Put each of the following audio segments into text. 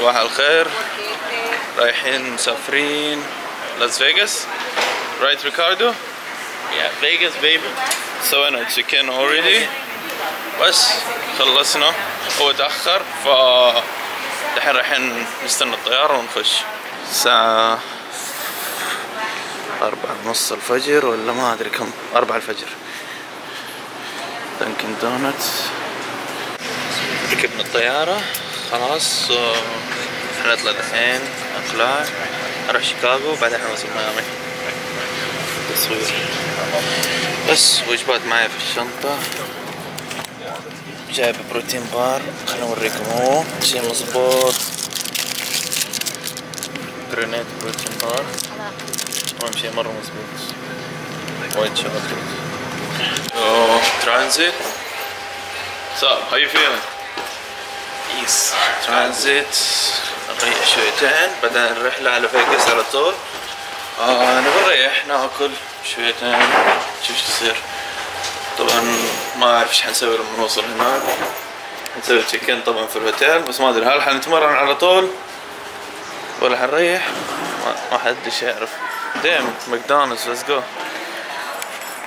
صباح الخير. رايحين مسافرين لاس فيغاس. رايت ريكاردو؟ Yeah, Vegas baby. سوينا تشيكين اوريدي بس خلصنا. هو تأخر دحين رايحين نستنى الطيارة ونخش. الساعة 4:30 الفجر ولا ما أدري كم، 4 الفجر. دانكن دونتس. ركبنا الطيارة خلاص. حنطلع دحين اقلاع، اروح شيكاغو وبعدين حنوصل ميامي. تصوير بس. وجبات معي في الشنطة. جايب بروتين بار، خليني اوريكم هو شيء مظبوط. جرينيت بروتين بار، اهم شيء مرة مظبوط. وايد شغل. ترانزيت. So, how you feeling? Peace. ترانزيت. نريح شويتين بعدين الرحلة على فيغاس على طول. نبغى نريح ناكل شويتين نشوف ايش تصير. طبعا ما اعرف ايش حنسوي لما نوصل هناك. نسوي تشيكين طبعا في الهوتيل، بس ما ادري هل حنتمرن على طول ولا حنريح. ما حدش يعرف. دايم ماكدونالدز ليتس جو.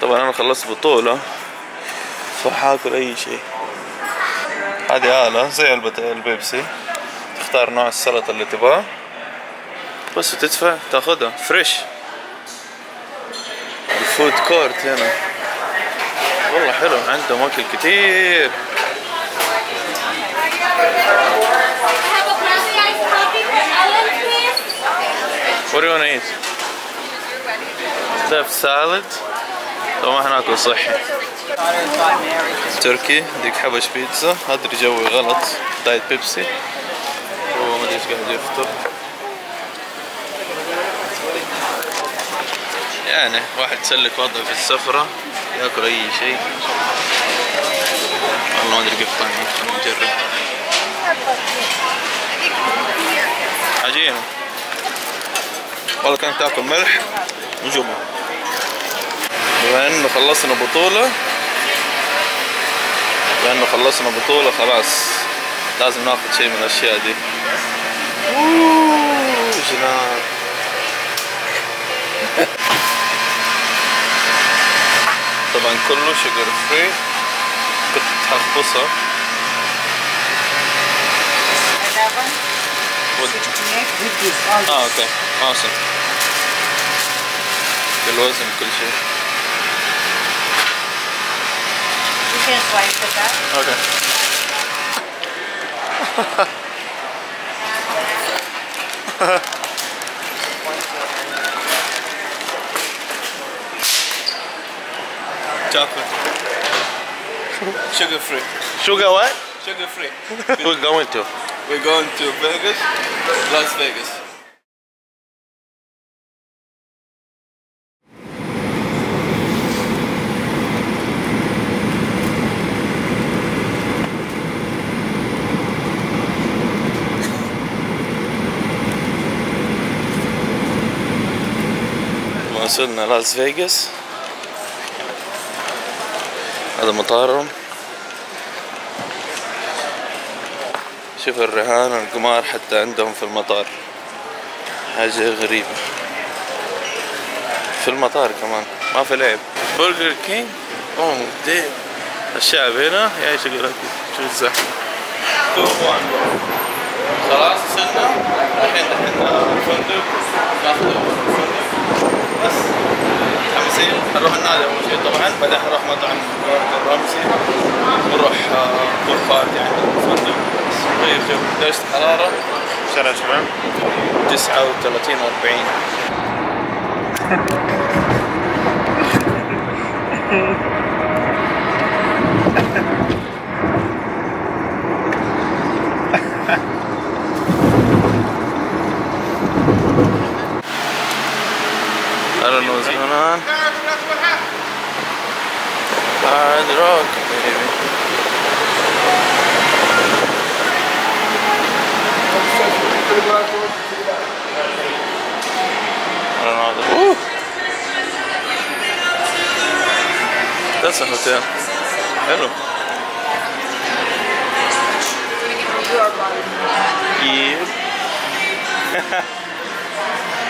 طبعا انا خلصت بطولة فحاكل اي شيء. هذه آلة زي علبة البيبسي، تختار نوع السلطة اللي تبغاه بس وتدفع تاخدها فريش. الفود كورت هنا والله حلو، عندهم اكل كتير. What do you wanna eat? They have salad. طبعا حناكل صحي. تركي ديك حبش بيتزا. ادري جوي غلط، دايت بيبسي. هو ما ادري ايش قاعد يفطر. يعني واحد سلك وضعه في السفرة ياكل اي شيء. والله ما ادري كيف طعمه، خلينا نجرب. عجينة والله. كانت تاكل ملح وجبن. بما انه خلصنا بطولة خلاص لازم ناخذ شيء من الاشياء دي. جنان. طبعا كله شوجر فري. كنت حخبصها. اوكي awesome. بالوزن كل شيء. You can swipe with that. Okay. Chocolate. Sugar free. Sugar what? Sugar free. We're going to. We're going to Vegas, Las Vegas. وصلنا لاس فيغاس. هذا مطارهم. شوف الرهان القمار حتى عندهم في المطار، حاجة غريبة. في المطار كمان ما في لعب. برجر كينج. اوه دي الشعب هنا يعيش لك. شوف الزحمة. خلاص وصلنا. الحين الفندق ناخذ الفندق بس. متحمسين. حنروح النادي اول شيء طبعا، بعدين حنروح مطعم رمزي ونروح بول بارتي عند الفندق. طيب شوف درجة الحرارة 39 و40. I don't know what's going on. Hard rock, baby. I don't know. Ooh. That's a hotel. Hello. Yeah.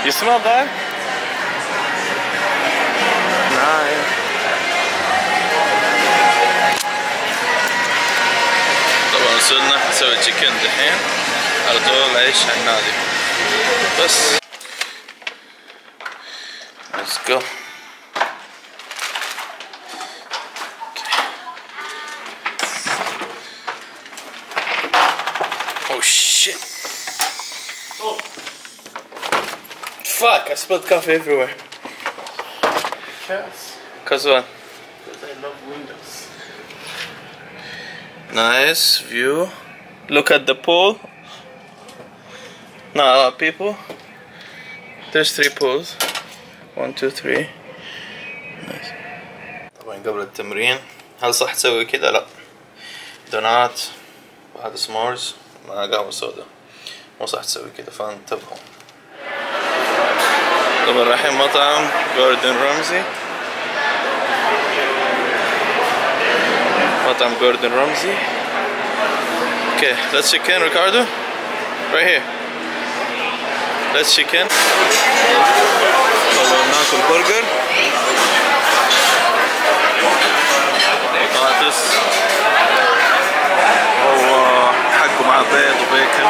You smell that? Nice. طبعا وصلنا نسوي تشيكن دحين على طول عيش على النادي بس. Let's go. Oh shit. Fuck, I spilled coffee everywhere. Yes. Cause what? Because I love windows. Nice view. Look at the pool. Not a lot of people. There's 3 pools. 1 2 3. Nice. طبعا قبل التمرين هل صح تسوي كذا؟ لا. دونات وهذا سمورز مع قهوة سودا. مو صح تسوي كذا فانتبهوا. طبعا رايحين مطعم جوردن رامزي. مطعم جوردن رامزي. Okay, let's check in, Ricardo. Right here. Let's check in. طبعا ناكل برجر. بطاطس. هو حقه مع بيض وبيكن.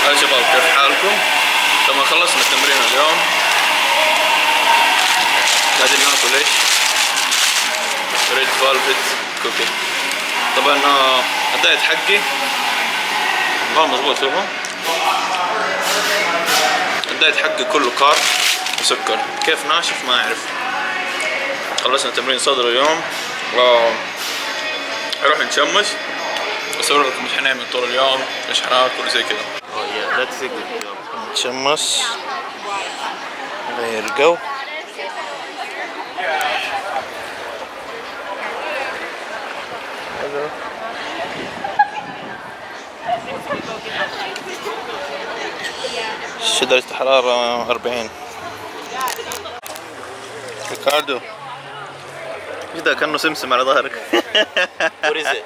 هلا شباب كيف حالكم؟ طبعا خلصنا التمرين اليوم. قاعدين ناكل ايش؟ ريد فالفت كوكي. طبعا الدايت حقي مظبوط. شوفوا الدايت حقي كله كارب وسكر. كيف ناشف ما اعرف. خلصنا تمرين صدر اليوم نروح نشمس بصور لكم ايش حنعمل طول اليوم، ايش حناكل زي كذا. Oh yeah, that's a good job. نشمس نغير جو. درجة الحرارة 40. ريكاردو ايش ده كأنه سمسم على ظهرك. What is it?